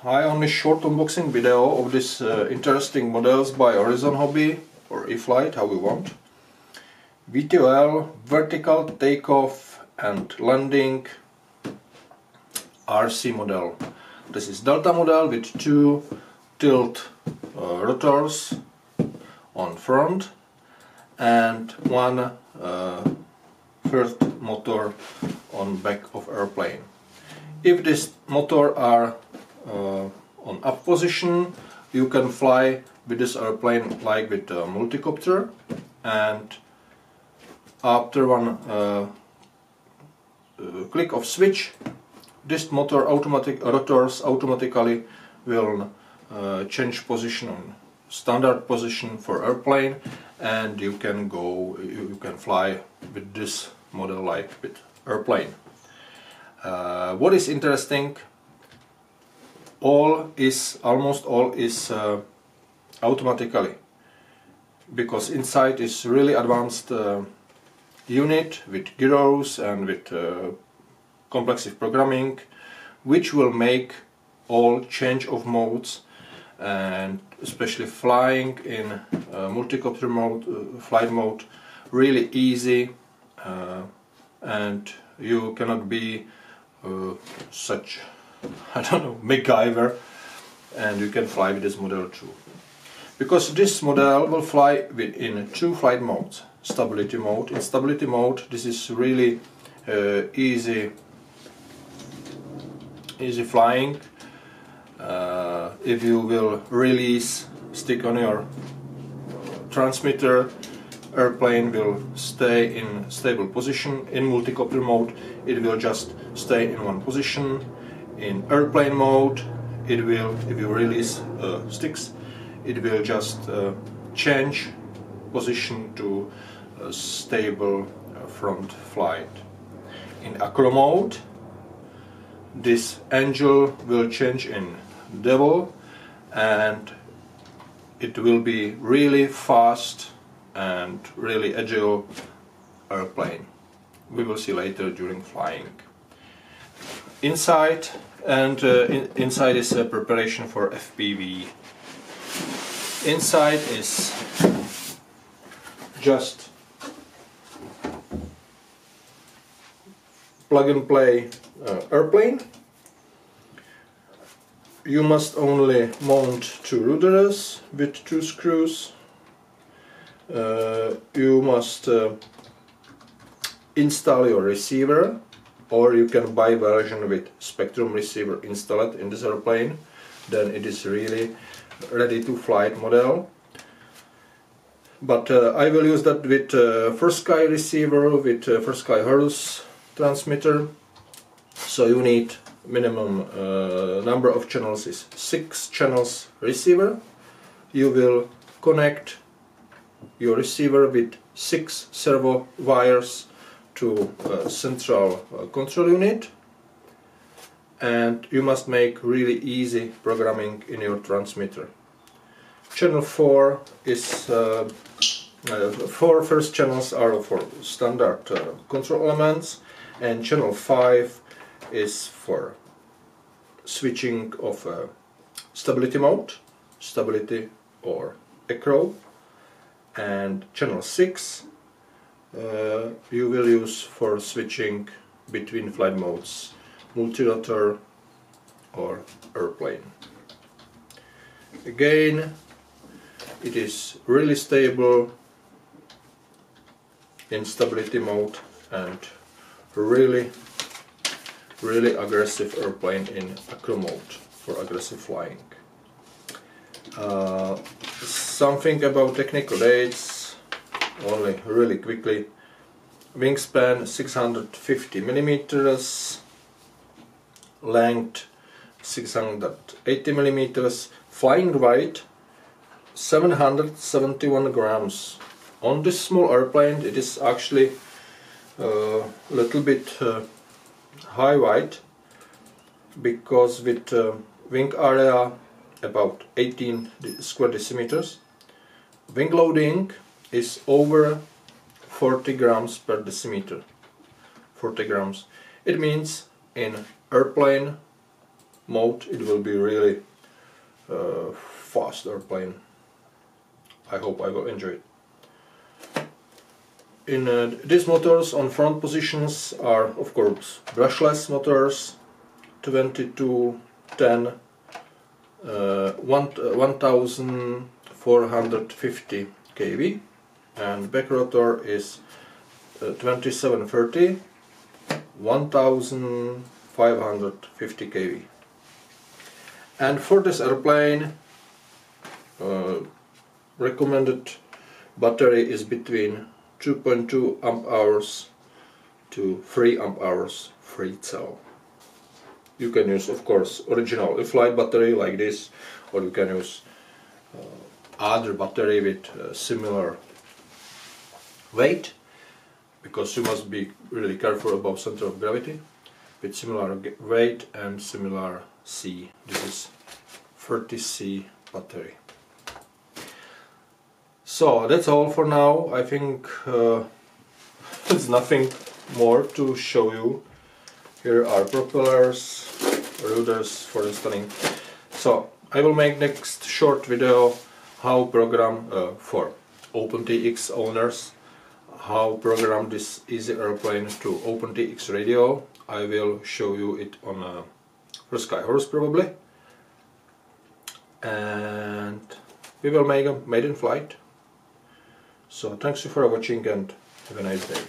Hi, only short unboxing video of this interesting models by Horizon Hobby or E-flite, how we want. VTOL, vertical takeoff and landing RC model. This is Delta model with two tilt rotors on front and one first motor on back of airplane. If this motor are on up position, you can fly with this airplane like with a multicopter, and after one click of switch, this motor rotors automatically will change position on standard position for airplane, and you can fly with this model like with airplane. What is interesting, almost all is automatically, because inside is really advanced unit with gyros and with complex programming, which will make all change of modes, and especially flying in multicopter mode, flight mode, really easy, and you cannot be such, I don't know, MacGyver, and you can fly with this model too. Because this model will fly in two flight modes. Stability mode. In stability mode, this is really easy flying. If you will release stick on your transmitter, airplane will stay in stable position. In multicopter mode, it will just stay in one position. In airplane mode, it will, if you release sticks, it will just change position to a stable front flight. In acro mode, this angel will change in devil, and it will be really fast and really agile airplane. We will see later during flying. Inside inside is a preparation for FPV. Inside is just plug and play airplane. You must only mount two rudders with two screws. You must install your receiver, or you can buy version with Spectrum receiver installed in this airplane. Then it is really ready to flight model. But I will use that with First Sky receiver, with First Sky Horus transmitter. So you need minimum number of channels is 6 channels receiver. You will connect your receiver with 6 servo wires to a central control unit, and you must make really easy programming in your transmitter. Channel 4 is 4 first channels are for standard control elements, and channel 5 is for switching of stability mode, stability or acro, and channel 6 you will use for switching between flight modes, multirotor or airplane. Again, it is really stable in stability mode and really aggressive airplane in acro mode for aggressive flying. Something about technical dates, only really quickly. Wingspan 650 millimeters, length 680 millimeters, flying weight 771 grams. On this small airplane it is actually a little bit high weight, because with wing area about 18 square decimeters, wing loading is over 40 grams per decimeter. 40 grams. It means in airplane mode it will be really fast airplane. I hope I will enjoy it. In these motors on front positions are of course brushless motors, 2210 1450 kV, and back rotor is 2730 1550 kV. And for this airplane recommended battery is between 2.2 amp hours to 3 amp hours free cell. You can use of course original E-flite battery like this, or you can use other battery with similar weight, because you must be really careful about center of gravity, with similar weight and similar C. This is 30C battery. So that's all for now. I think there's nothing more to show you. Here are propellers, ruders for installing. So I will make next short video how program for OpenTX owners, how program this easy airplane to OpenTX radio. I will show you it on a Sky Horse probably, and we will make a maiden flight. So thanks you for watching and have a nice day.